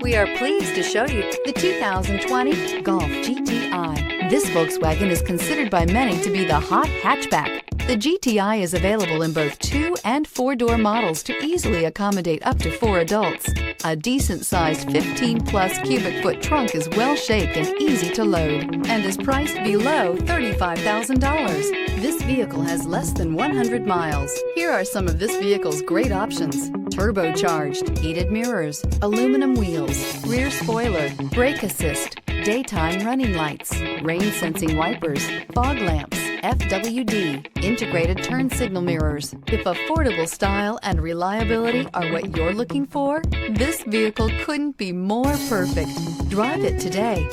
We are pleased to show you the 2020 Golf GTI. This Volkswagen is considered by many to be the hot hatchback. The GTI is available in both 2- and 4-door models to easily accommodate up to 4 adults. A decent-sized 15-plus cubic foot trunk is well-shaped and easy to load and is priced below $35,000. This vehicle has less than 100 miles. Here are some of this vehicle's great options: turbocharged, heated mirrors, aluminum wheels, rear spoiler, brake assist, daytime running lights, rain-sensing wipers, fog lamps, FWD, integrated turn signal mirrors. If affordable style and reliability are what you're looking for, this vehicle couldn't be more perfect. Drive it today.